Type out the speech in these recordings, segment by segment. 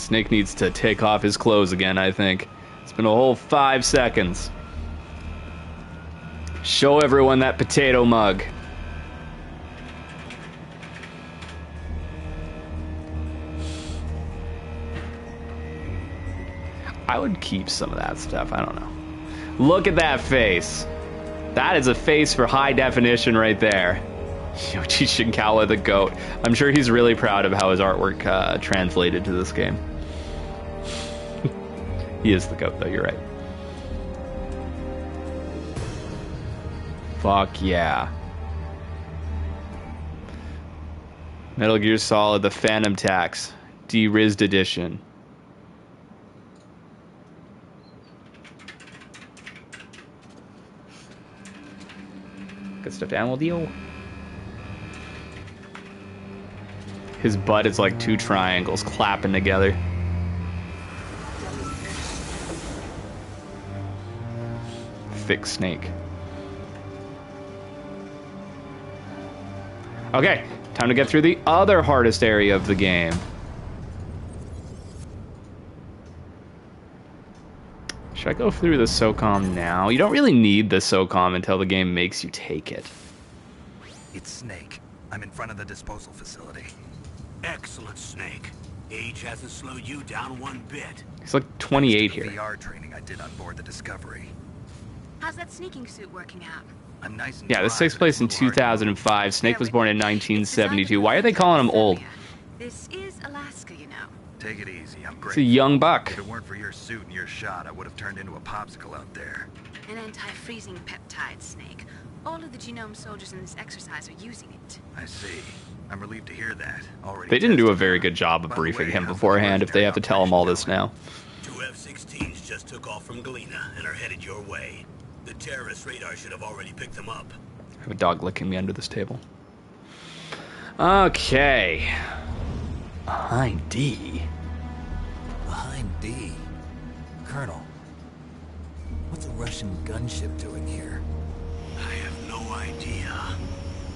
Snake needs to take off his clothes again, I think. It's been a whole 5 seconds. Show everyone that potato mug. I would keep some of that stuff. I don't know. Look at that face. That is a face for high definition right there. Yoichi Shinkawa the goat. I'm sure he's really proud of how his artwork translated to this game. He is the goat, though. You're right. Fuck yeah. Metal Gear Solid: The Phantom Tax, de-rizzed edition. Good stuff, animal deal. His butt is like 2 triangles clapping together. Thick snake. Okay, time to get through the other hardest area of the game. Should I go through the SOCOM now? You don't really need the SOCOM until the game makes you take it. It's Snake. I'm in front of the disposal facility. Excellent, Snake. Age hasn't slowed you down one bit. He's like 28 here. VR training I did on board the Discovery. How's that sneaking suit working out? I'm nice and Yeah, this takes place in 2005. Snake was born in 1972. Why are they calling him old? This is Alaska, you know. Take it easy. I'm great. It's a young buck. If it weren't for your suit and your shot, I would have turned into a popsicle out there. An anti-freezing peptide, Snake. All of the genome soldiers in this exercise are using it. I see. I'm relieved to hear that. Already They didn't do a tested. very good job of By the briefing way, him how's the beforehand if they have to tell him all this going? now. 2 F-16s just took off from Galena and are headed your way. The terrorist radar should have already picked them up. I have a dog licking me under this table. Okay. Behind D. Behind D. Colonel, what's a Russian gunship doing here? I have no idea,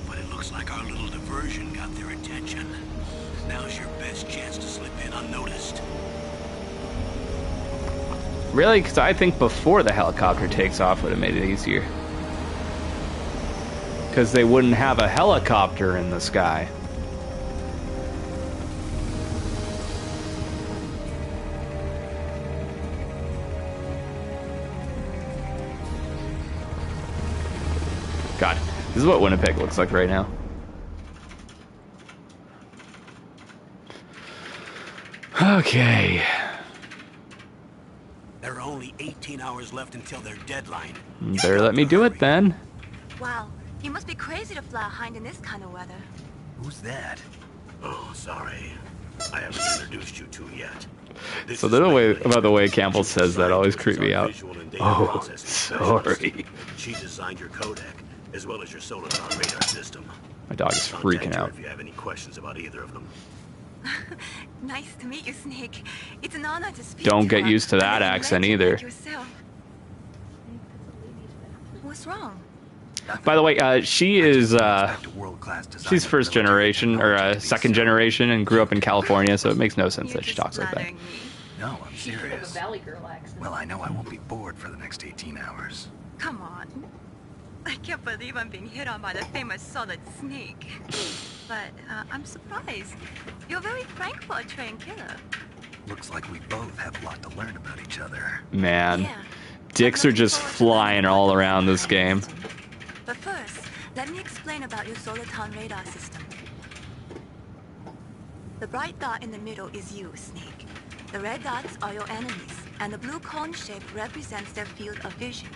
but it looks like our little diversion got their attention. Now's your best chance to slip in unnoticed. Really? Because I think before the helicopter takes off would have made it easier. Because they wouldn't have a helicopter in the sky. God, this is what Winnipeg looks like right now. Okay. There are only 18 hours left until their deadline. Better let me do it then. Wow, you must be crazy to fly a hind in this kind of weather. Who's that? Oh, sorry. I haven't introduced you to yet. This So is the way Ray about the way Campbell She's says that always designed creeped me our out. visual and data Oh, processing sorry. specialist. She designed your codec, as well as your Soliton radar system. My dog is Contact freaking her out. if you have any questions about either of them. Nice to meet you, Snake. It's an honor to speak Don't to get her. used to that A living accent legend either. like yourself. What's wrong? By the way, she is World-class design she's of first military generation or technology to be second so- generation and grew up in California, so it makes no sense You're that she just talks like that. flattering me. No, I'm She should have a serious. Valley Girl accent. Well, I know I won't be bored for the next 18 hours. Come on. I can't believe I'm being hit on by the famous Solid Snake. But I'm surprised. You're very frank for a trained killer. Looks like we both have a lot to learn about each other. Man, Yeah. dicks I'm are looking just forward to flying learning all about around the this game. system. But first, let me explain about your Soliton radar system. The bright dot in the middle is you, Snake. The red dots are your enemies, and the blue cone shape represents their field of vision.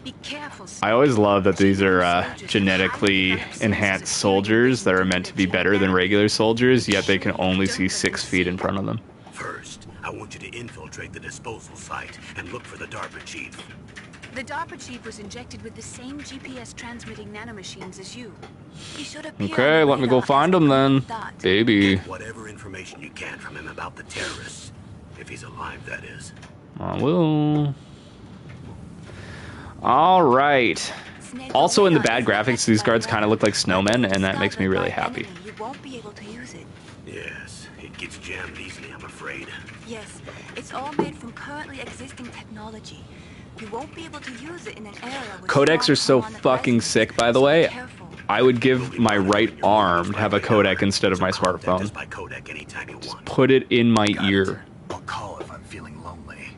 Be careful, Snake. I always love that these are genetically enhanced soldiers that are meant to be better than regular soldiers, yet they can only see 6 feet in front of them. First, I want you to infiltrate the disposal site and look for the DARPA chief. The DARPA chief was injected with the same GPS transmitting nanomachines as you. He should appear Okay, on the let me go radar find as a him then. blue dot. Baby. Get whatever information you can from him about the terrorists. If he's alive, that is. I will. Alright. Snake Also, in the radar bad is graphics, detected these by guards kind of look like snowmen, and that makes me really Discovered by happy. enemy, you won't be able to use it. Yes, it gets jammed easily, I'm afraid. Yes, it's all made from currently existing technology. You won't be able to use it in an area with Codecs strong are so command of fucking resonance, sick, by the so way. be careful. I would give my right arm to have a codec instead of my Contact us smartphone. by codec anytime you want. Put it in my Got it. ear. I'll call if I'm feeling lonely.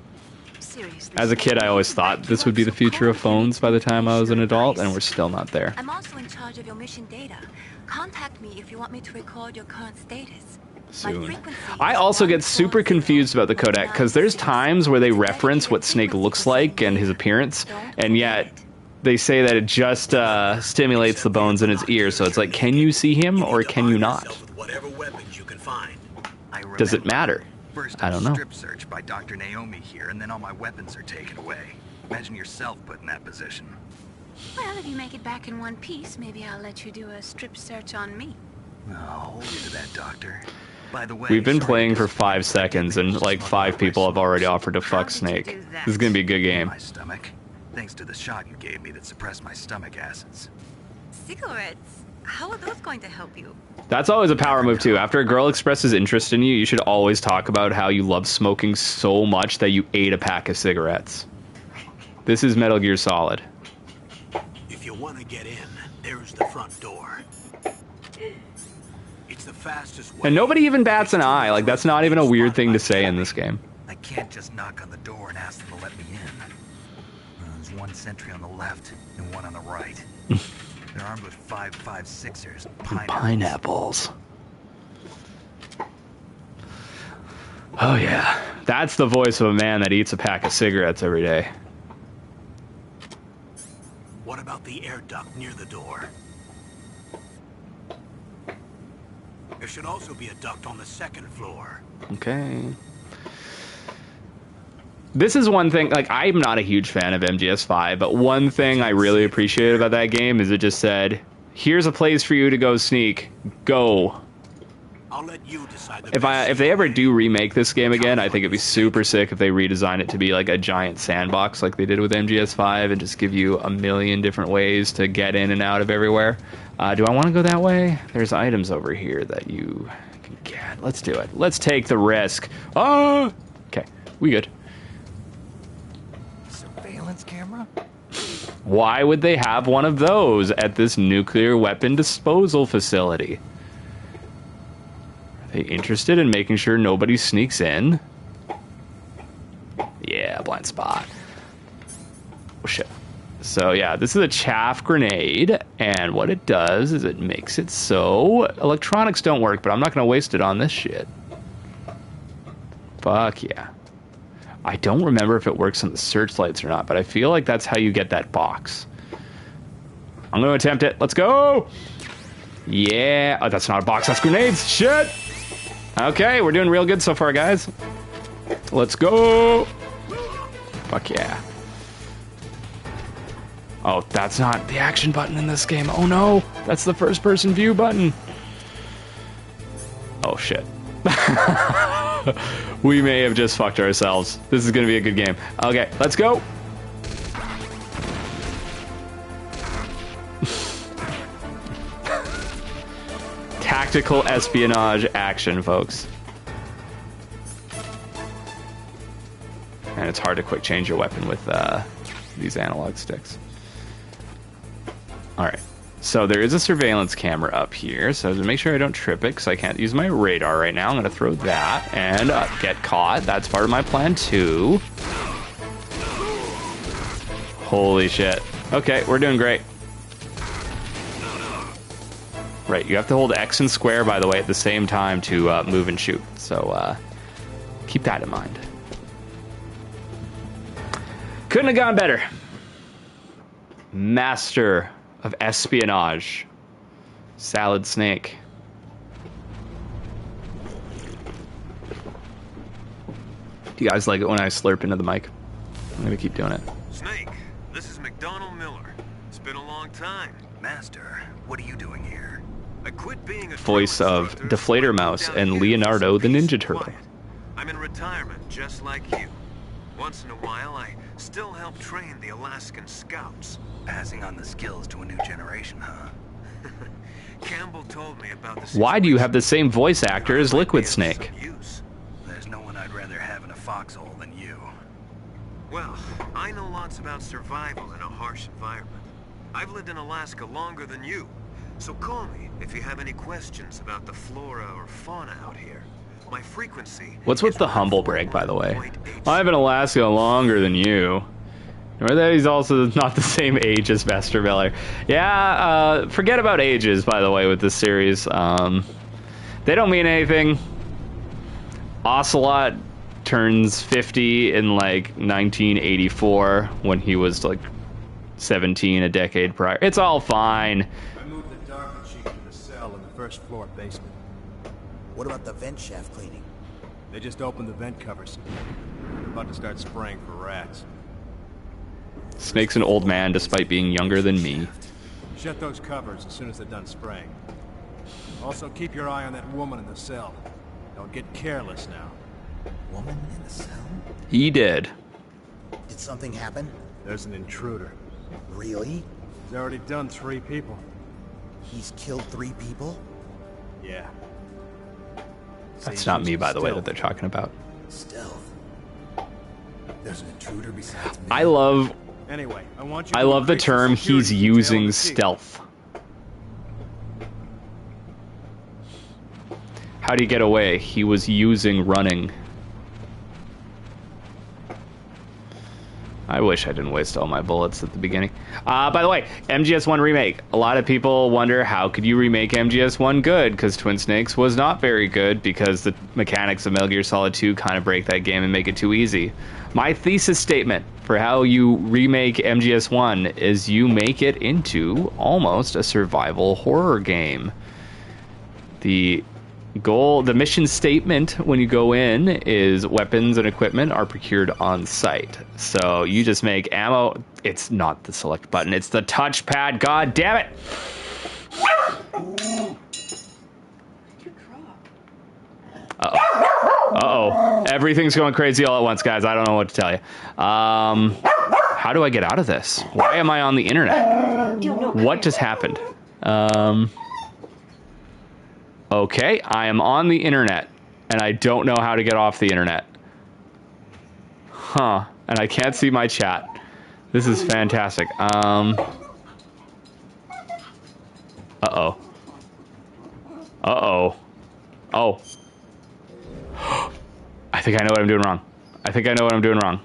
Seriously, As a kid, I always thought this would be the future of phones by the time I was an adult, and we're still not there. I'm also in charge of your mission data. Contact me if you want me to record your current status. My Soon. frequency I is also get super confused about the codec, because there's times where they reference what Snake looks like and his appearance, and yet they say that it just stimulates the bones in his ear, so it's like, can you see him or can you not? With whatever weapons you can find. I Does it remember. matter? First, I don't know. strip search by Dr. Naomi here, and then all my weapons are taken away. Imagine yourself put in that position. Well, if you make it back in one piece, maybe I'll let you do a strip search on me. I'll hold you to that, Doctor. By the way, We've been sorry playing to for disappoint 5 you, seconds, but I and didn't like smoke 5 my people have already smoke. offered to fuck did you Snake. do that? This is gonna be a good game. My stomach. Thanks to the shot you gave me that suppressed my stomach acids. Cigarettes? How are those going to help you? That's always a power move too. After a girl expresses interest in you, you should always talk about how you love smoking so much that you ate a pack of cigarettes. This is Metal Gear Solid. If you want to get in, there's the front door. It's the fastest way. And nobody even bats an eye. Like, that's not even a weird thing to say in this game. I can't just knock on the door and ask them to let me in. There's one sentry on the left and one on the right. They're armed with 5.56ers and pineapples. Oh yeah, that's the voice of a man that eats a pack of cigarettes every day. What about the air duct near the door? There should also be a duct on the second floor. Okay. This is one thing, like, I'm not a huge fan of MGS5, but one thing I really appreciated about that game is it just said, here's a place for you to go sneak. Go. I'll let you decide the If they ever do remake this game again, I think it'd be super sick if they redesign it to be like a giant sandbox like they did with MGS5 and just give you a million different ways to get in and out of everywhere. Do I want to go that way? There's items over here that you can get. Let's do it. Let's take the risk. Oh! Okay, we good. Surveillance camera? Why would they have one of those at this nuclear weapon disposal facility? Are they interested in making sure nobody sneaks in? Yeah, blind spot. Oh shit. So yeah, this is a chaff grenade, and what it does is it makes it so electronics don't work, but I'm not gonna waste it on this shit. Fuck yeah. I don't remember if it works on the searchlights or not, but I feel like that's how you get that box. I'm gonna attempt it. Let's go! Yeah. Oh, that's not a box, that's grenades. Shit! Okay, we're doing real good so far, guys. Let's go! Fuck yeah. Oh, that's not the action button in this game. Oh no! That's the first person view button. Oh shit. We may have just fucked ourselves. This is gonna be a good game. Okay, let's go! Tactical espionage action, folks. And it's hard to quick change your weapon with these analog sticks. Alright, so there is a surveillance camera up here, so to make sure I don't trip it, because I can't use my radar right now, I'm going to throw that and get caught. That's part of my plan too. Holy shit. Okay, we're doing great. Right, you have to hold X and square, by the way, at the same time to move and shoot. So keep that in mind. Couldn't have gone better. Master of espionage. Salad Snake. Do you guys like it when I slurp into the mic? I'm gonna keep doing it. Snake, this is McDonald Miller. It's been a long time. Master, what are you doing here? I quit being a Voice drill of instructor, Deflator so I Mouse moved down and here Leonardo for the some Ninja peace and Turtle. quiet. I'm in retirement, just like you. Once in a while, I still help train the Alaskan Scouts. Passing on the skills to a new generation, huh? Campbell told me about the Why do you have the situation. same voice actor as Might be Liquid of Snake? some use. There's no one I'd rather have in a foxhole than you. Well, I know lots about survival in a harsh environment. I've lived in Alaska longer than you, so call me if you have any questions about the flora or fauna out here. My frequency. What's with is the humble brag, by the way? 141.86. I've been in Alaska longer than you. Or that he's also not the same age as Master Miller. Yeah, forget about ages, by the way, with this series. They don't mean anything. Ocelot turns 50 in, like, 1984, when he was, like, 17 a decade prior. It's all fine. I moved the Darkin sheet to the cell in the first floor basement. What about the vent shaft cleaning? They just opened the vent covers. They're about to start spraying for rats. Snake's an old man, despite being younger than me. Shut those covers as soon as they're done spraying. Also, keep your eye on that woman in the cell. Don't get careless now. Woman in the cell? He did. Did something happen? There's an intruder. Really? He's already done 3 people. He's killed 3 people? Yeah. That's not me, by the way, that they're talking about. Stealth. There's an intruder besides me. I love Anyway, I want you I to love the increase term security he's detail in using the scene. stealth. How do you get away? He was using running. I wish I didn't waste all my bullets at the beginning. By the way, MGS1 Remake. A lot of people wonder, how could you remake MGS1 good? Because Twin Snakes was not very good, because the mechanics of Metal Gear Solid 2 kind of break that game and make it too easy. My thesis statement for how you remake MGS1 is you make it into almost a survival horror game. The goal, the mission statement when you go in is weapons and equipment are procured on site. So you just make ammo. It's not the select button, it's the touchpad. God damn it. Uh-oh. Everything's going crazy all at once, guys. I don't know what to tell you. How do I get out of this? Why am I on the internet? What just happened? Okay, I am on the internet, and I don't know how to get off the internet. Huh, and I can't see my chat. This is fantastic. Uh-oh. Uh-oh. Oh. I think I know what I'm doing wrong. I think I know what I'm doing wrong.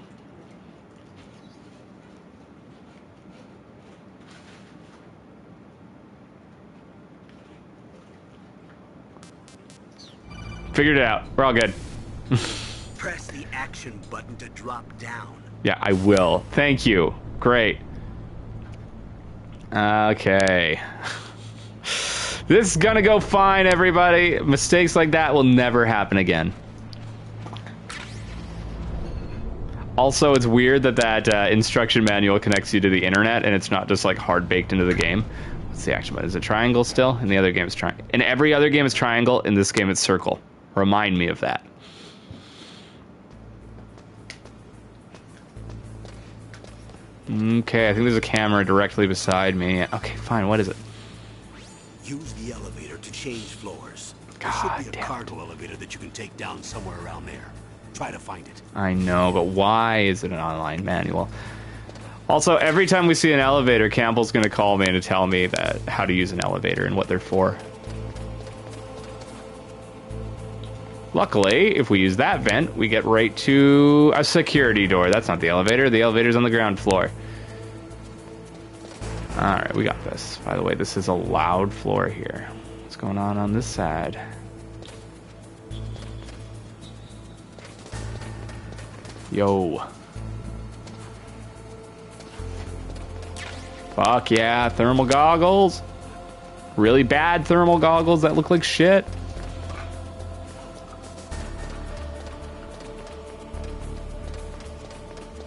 Figured it out. We're all good. Press the action button to drop down. Yeah, I will. Thank you. Great. Okay. This is gonna go fine, everybody. Mistakes like that will never happen again. Also, it's weird that that instruction manual connects you to the internet, and it's not just like hard baked into the game. What's the action button? Is it triangle still? In the other game, it's triangle. In every other game, it's triangle. In this game, it's circle. Remind me of that. Okay, I think there's a camera directly beside me. Okay, fine. What is it? Use the elevator to change floors. There God should be a damn it. cargo elevator that you can take down somewhere around there. Try to find it. I know, but why is it an online manual? Also, every time we see an elevator, Campbell's going to call me and to tell me that how to use an elevator and what they're for. Luckily, if we use that vent, we get right to a security door. That's not the elevator. The elevator's on the ground floor. Alright, we got this. By the way, this is a loud floor here. What's going on this side? Yo. Fuck yeah, thermal goggles. Really bad thermal goggles that look like shit.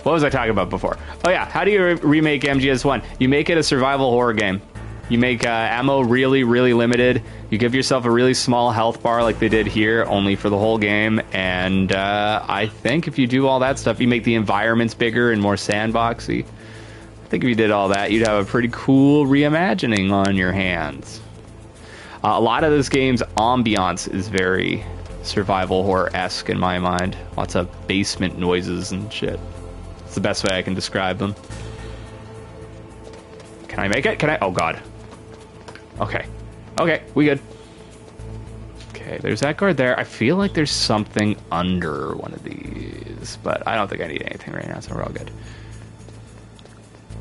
What was I talking about before? Oh yeah, how do you remake MGS1? You make it a survival horror game. You make ammo really, really limited. You give yourself a really small health bar like they did here, only for the whole game, and I think if you do all that stuff, you make the environments bigger and more sandboxy. I think if you did all that, you'd have a pretty cool reimagining on your hands. A lot of this game's ambiance is very survival horror-esque in my mind. Lots of basement noises and shit. It's the best way I can describe them. Can I make it? Can I? Oh, God. Okay. Okay, we good. Okay, there's that guard there. I feel like there's something under one of these, but I don't think I need anything right now, so we're all good.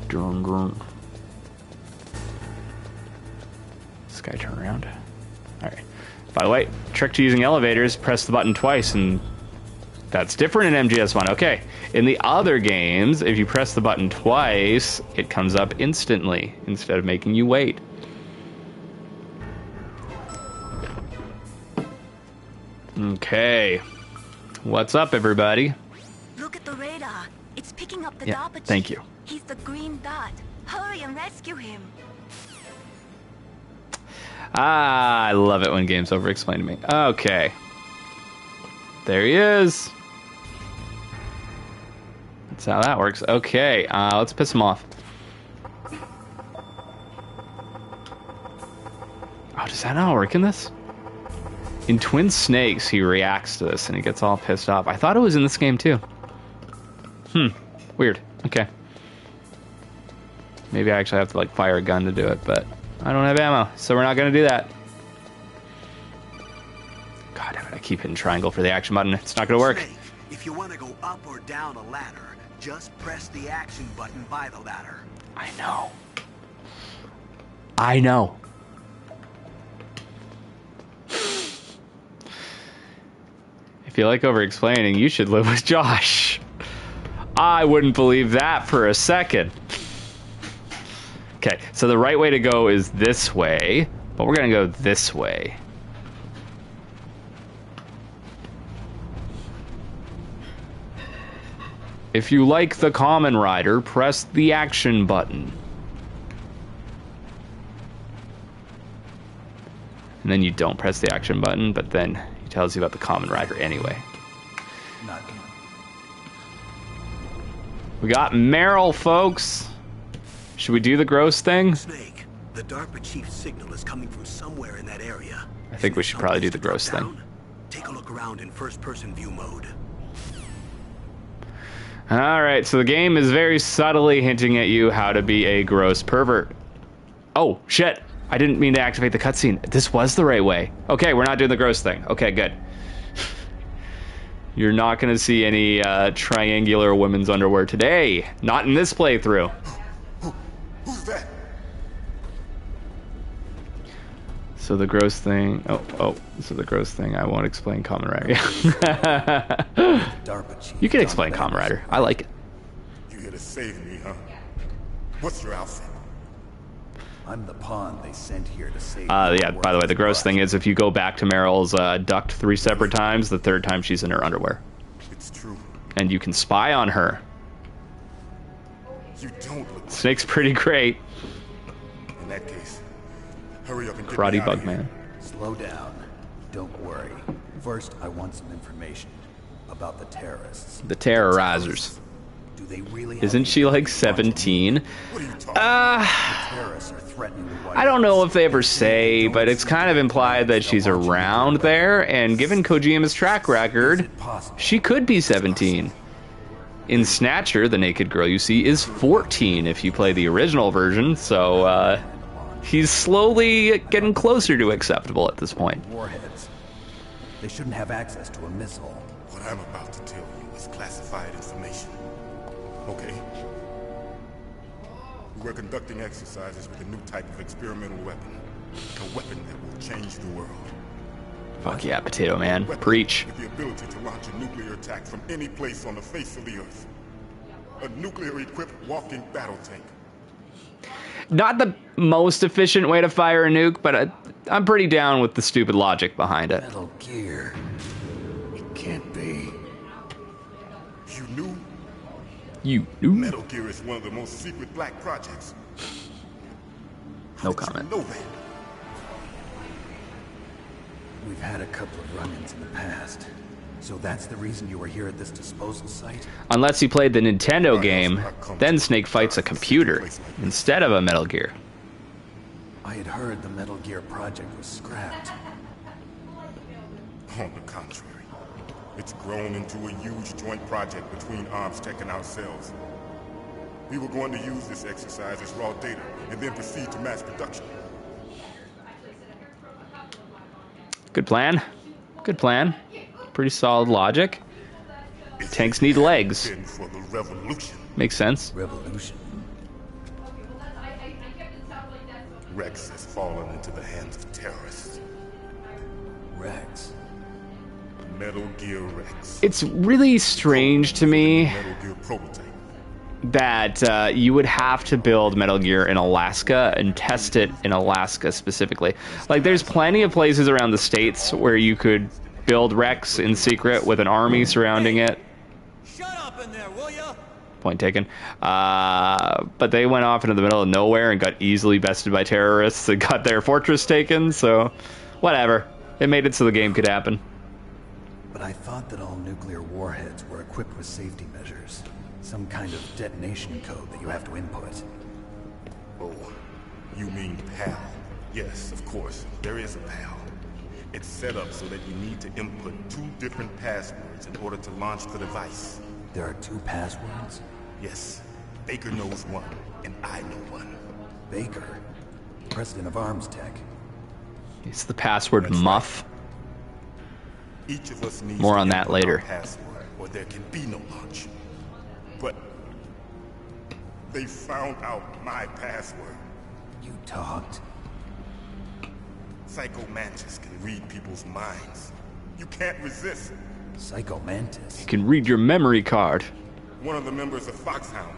Dun, dun. This guy turn around. Alright. By the way, trick to using elevators, press the button twice, and that's different in MGS1. Okay. In the other games, if you press the button twice, it comes up instantly, instead of making you wait. Okay. What's up, everybody? Look at the radar. It's picking up the Yeah, DARPA chief. thank you. He's the green dot. Hurry and rescue him. Ah, I love it when games over-explain to me. Okay. There he is. That's how that works. Okay, let's piss him off. Oh, does that not work in this? In Twin Snakes, he reacts to this and he gets all pissed off. I thought it was in this game too. Weird. Okay. Maybe I actually have to like fire a gun to do it, but I don't have ammo, so we're not gonna do that. God damn it, I keep hitting triangle for the action button. It's not gonna work. Snake, if you want to go up or down a ladder, just press the action button by the ladder. I know. I know. If you like over-explaining, you should live with Josh. I wouldn't believe that for a second. Okay, so the right way to go is this way, but we're gonna go this way. If you like the Kamen Rider, press the action button. And then you don't press the action button, but then he tells you about the Kamen Rider anyway. Not good. We got Meryl, folks. Should we do the gross thing? Snake, the DARPA chief's signal is coming from somewhere in that area. I think we should probably do the gross thing. Take a look around in first-person view mode. Alright, so the game is very subtly hinting at you how to be a gross pervert. Oh, shit. I didn't mean to activate the cutscene. This was the right way. Okay, we're not doing the gross thing. Okay, good. You're not going to see any triangular women's underwear today. Not in this playthrough. Who's that? So the gross thing... So the gross thing, I won't explain Kamen Rider. DARPA chief. You can explain Kamen Rider. I like it. You here to save me, huh? What's your outfit? I'm the pawn they sent here to save. Yeah, by the way, the gross thing is if you go back to Meryl's duct 3 separate times, the 3rd time she's in her underwear. It's true. And you can spy on her. You don't look. Snake's pretty great. In that case, hurry up and get me Karate out Bug of here. Man. Slow down. Don't worry. First, I want some information about the terrorists. The Terrorizers. Do they really have Isn't she like anything they want to do? 17? What are you talking Terrorists are threatening the White I don't know House. if they ever say, but it's kind of implied that she's around there, and given Kojima's track record, she could be 17. In Snatcher, the naked girl you see is 14 if you play the original version, so he's slowly getting closer to acceptable at this point. Warheads. They shouldn't have access to a missile. What I'm about to tell you is classified information. Okay? We're conducting exercises with a new type of experimental weapon. A weapon that will change the world. Fuck yeah, Potato Man. Weapon Preach. with the ability to launch a nuclear attack from any place on the face of the Earth. A nuclear-equipped walking battle tank. Not the most efficient way to fire a nuke, but I'm pretty down with the stupid logic behind it. Metal Gear. It can't be. You knew? You knew? Metal Gear is one of the most secret black projects. No How did comment. you know that? We've had a couple of run-ins in the past. So that's the reason you were here at this disposal site? Unless you played the Nintendo game, then Snake fights a computer instead of a Metal Gear. I had heard the Metal Gear project was scrapped. On the contrary, it's grown into a huge joint project between ArmsTech and ourselves. We were going to use this exercise as raw data and then proceed to mass production. Good plan. Good plan. Pretty solid logic. Tanks need legs. For the revolution. Makes sense. Revolution? Rex has fallen into the hands of terrorists. Rex? Metal Gear Rex. It's really strange to me Metal Gear prototype. that you would have to build Metal Gear in Alaska and test it in Alaska specifically. Like, there's plenty of places around the States where you could build Rex in secret with an army surrounding it. Shut up in there, will ya? Point taken. But they went off into the middle of nowhere and got easily bested by terrorists and got their fortress taken, so whatever. It made it so the game could happen. But I thought that all nuclear warheads were equipped with safety measures. Some kind of detonation code that you have to input. Oh, you mean PAL? Yes, of course. There is a PAL. It's set up so that you need to input 2 different passwords in order to launch the device. There are 2 passwords? Yes. Baker knows one, and I know one. Baker? President of ArmsTech. It's the password muff. Each of us needs More to on that input later. our password, or there can be no launch. But they found out my password. You talked? Psycho Mantis can read people's minds. You can't resist. Psycho Mantis? You can read your memory card. One of the members of Foxhound.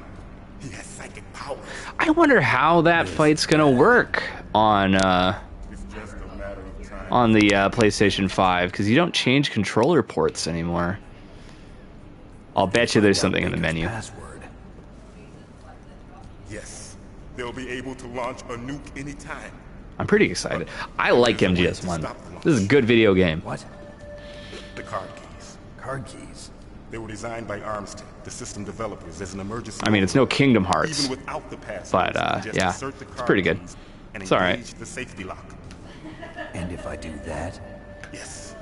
He has psychic powers. I wonder how that fight's gonna work on It's just a matter of time. the PlayStation 5, because you don't change controller ports anymore. I'll bet you there's something in the menu. Password. Yes. They'll be able to launch a nuke anytime. I'm pretty excited. I like MGS1. This is a good video game. What? The card keys. Card keys? They were designed by ArmsTech, the system developers, as an emergency. I mean, it's no override. Kingdom Hearts, Even without the password, but just yeah, insert the it's card pretty good. keys and It's all right. engage the safety lock. And if I do that? Yes.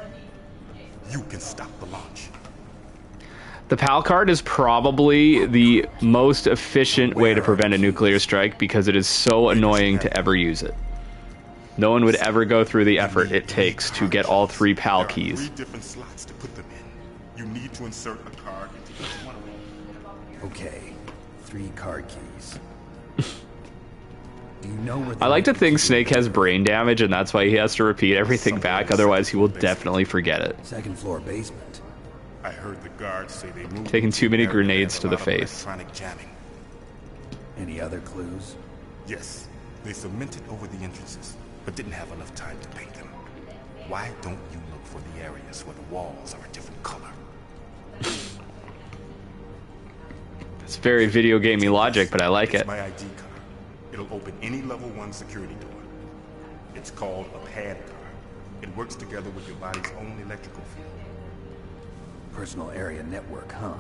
You can stop the launch. The PAL card is probably the most efficient way to prevent a nuclear strike because it is so annoying to ever use it. No one would ever go through the effort it takes to get all 3 PAL There are keys. 3 different slots to put them in. You need to insert a card into each one of them. Okay. 3 card keys. Do you know where I like to think Snake has brain damage and that's why he has to repeat everything back, otherwise he will definitely forget it. 2nd floor basement. I heard the guards say they moved Taking too many into an area grenades that to the had a lot of face. electronic jamming. Any other clues? Yes, they cemented over the entrances, but didn't have enough time to paint them. Why don't you look for the areas where the walls are a different color? It's very video gamey logic, but I like It's it. my ID card. It'll open any level 1 security door. It's called a pad card. It works together with your body's own electrical field. Personal area network, huh?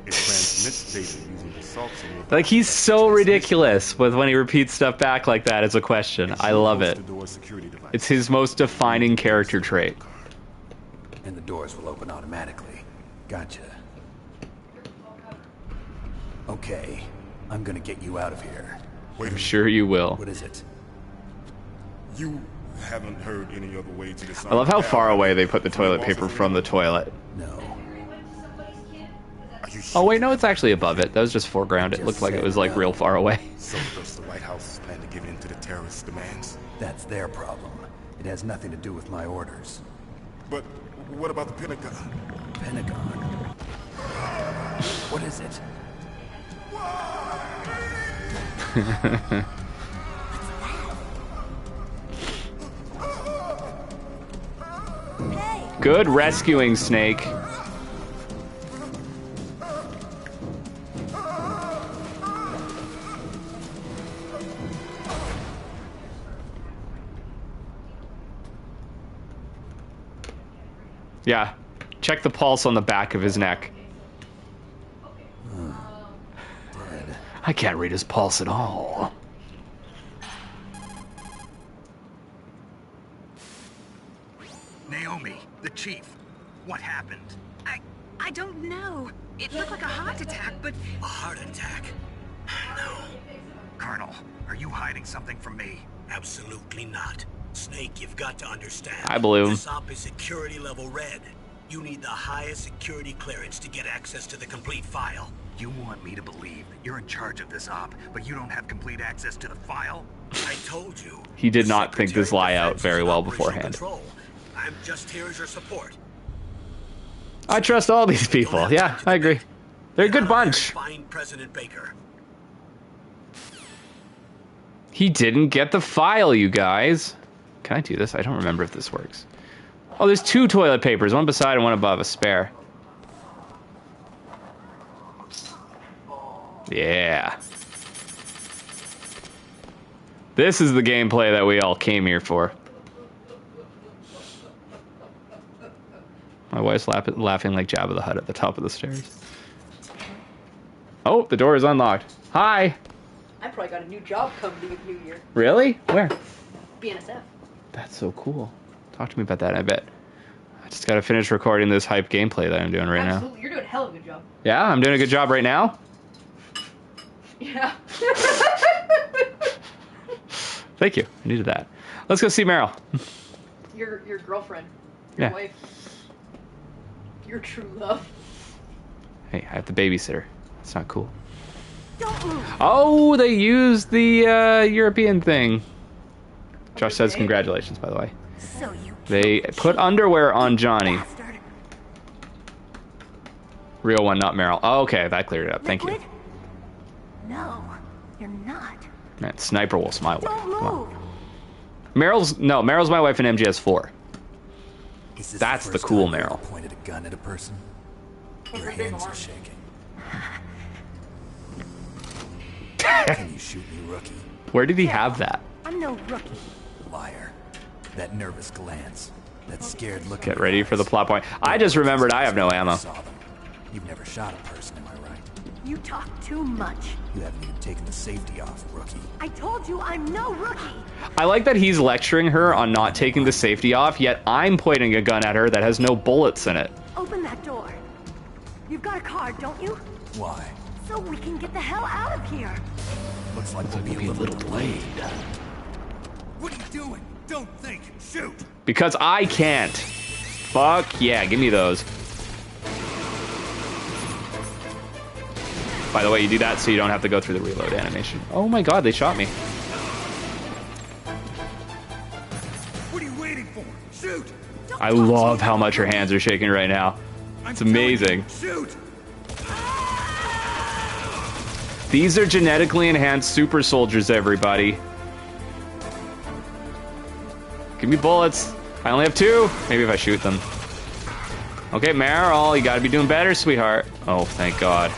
It transmits data using the salts in your Like, he's so ridiculous with when he repeats stuff back like that as a question. I love it. It's his most defining character trait. And the doors will open automatically. Gotcha. Okay, I'm gonna get you out of here. Wait a I'm minute. sure you will. What is it? You haven't heard any other way to disarm I love how PAL far away they put the from toilet walls paper of from the toilet. No. Are you Oh sure? wait, no, it's actually above it. That was just foreground. It looked like it was like real far away. So does the White House plan to give in to the terrorist demands? That's their problem. It has nothing to do with my orders. But what about the Pentagon? Pentagon. What is it? Good rescuing, Snake. Yeah. Check the pulse on the back of his neck. I can't read his pulse at all. Naomi, the chief. What happened? I don't know. It looked like a heart attack, but A heart attack? No, Colonel, are you hiding something from me? absolutely not. Snake, you've got to understand. I believe him. This op is security level red. You need the highest security clearance to get access to the complete file. You want me to believe that you're in charge of this op, but you don't have complete access to the file? I told you. He did The not think this Secretary lie of out Defense very is well operational beforehand. Control. I'm just here as your support. I trust all these people. Yeah, I agree. They're a good bunch. Find President Baker. He didn't get the file, you guys. Can I do this? I don't remember if this works. Oh, there's 2 toilet papers, one beside and one above, a spare. Yeah. This is the gameplay that we all came here for. My wife's laughing like Jabba the Hutt at the top of the stairs. Oh, the door is unlocked. Hi. I probably got a new job come the new year. Really? Where? BNSF. That's so cool. Talk to me about that, I bet. I just gotta finish recording this hype gameplay that I'm doing right now. Absolutely, you're doing a hell of a good job. Yeah, I'm doing a good job right now? Yeah. Thank you. I needed that. Let's go see Meryl. Your girlfriend. Your Yeah. wife. Your true love. Hey, I have the babysitter. It's not cool. don't move. Oh, they used the European thing. Josh says congratulations, by the way. So you They put underwear on Johnny. bastard. Real one, not Meryl. Oh, okay, that cleared it up. Thank you. Liquid? No, you're not. Man, Sniper Wolf's my wife. Don't Come on. move. Meryl's my wife in MGS4. Is this That's the first cool time you ever Meryl. pointed a gun at a person? It's Your a big hands are arm. shaking. Can you shoot me, rookie? Where did he have that? I'm no rookie. Liar. That nervous glance. That scared look. in Get your ready for the eyes. plot point. I just remembered I have no ammo. Saw them. You've never shot a person, am I right? You talk too much. You haven't even taken the safety off, rookie. I told you I'm no rookie. I like that he's lecturing her on not taking the safety off, yet I'm pointing a gun at her that has no bullets in it. Open that door. You've got a card, don't you? Why? So we can get the hell out of here. Looks like we'll be a little delayed. What are you doing? Don't think. Shoot! Because I can't. Fuck yeah, give me those. By the way, you do that so you don't have to go through the reload animation. Oh my god, they shot me. What are you waiting for? Shoot! I love how much her hands are shaking right now. It's amazing. Shoot! These are genetically enhanced super soldiers, everybody. Give me bullets. I only have 2. Maybe if I shoot them. Okay, Meryl, you gotta be doing better, sweetheart. Oh, thank God.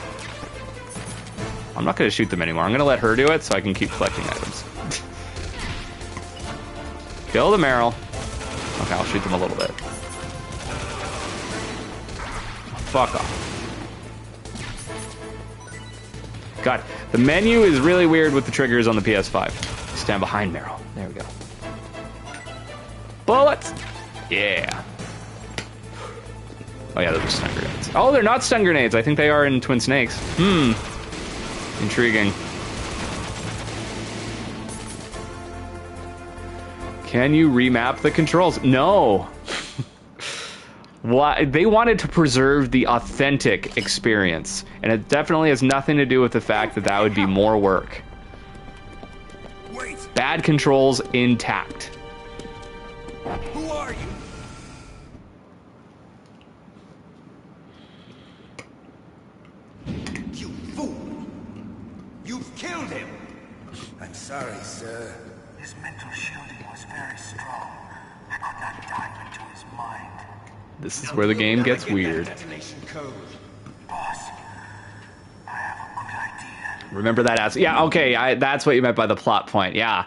I'm not gonna shoot them anymore. I'm gonna let her do it so I can keep collecting items. Kill the Meryl. Okay, I'll shoot them a little bit. Fuck off. God, the menu is really weird with the triggers on the PS5. Stand behind Meryl. There we go. Bullets! Yeah. Oh yeah, those are stun grenades. Oh, they're not stun grenades. I think they are in Twin Snakes. Intriguing. Can you remap the controls? No. Why? They wanted to preserve the authentic experience, and it definitely has nothing to do with the fact that that would be more work. Wait! Bad controls intact. Who are you? You fool! You've killed him! I'm sorry, sir. His mental shielding was very strong. I could not dive into his mind. This is where the game gets weird. Detonation code. Boss, I have a good idea. Remember that ass? Yeah, okay, that's what you meant by the plot point. Yeah.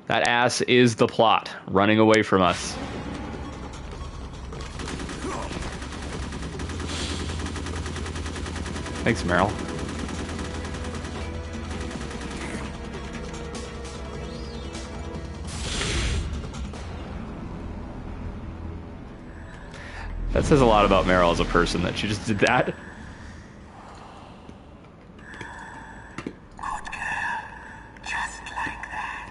That ass is the plot, running away from us. Thanks, Meryl. That says a lot about Meryl as a person that she just did that. Just like that.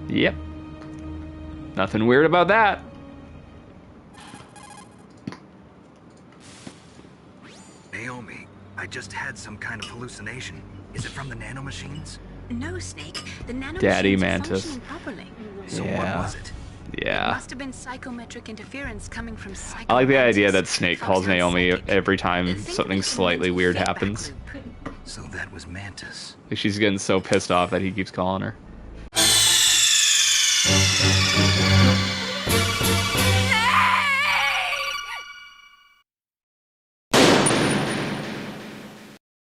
Yep. Nothing weird about that. Naomi, I just had some kind of hallucination. Is it from the nanomachines? No, Snake. The nanomachines Daddy are Mantis. functioning properly. So Yeah. what was it? It Yeah. must have been psychometric interference coming from psycho. I like the idea Mantis. that Snake Fox calls sounds Naomi psychic. every time Think of something it as a slightly mental weird feedback happens. loop. So that was Mantis. Like she's getting so pissed off that he keeps calling her.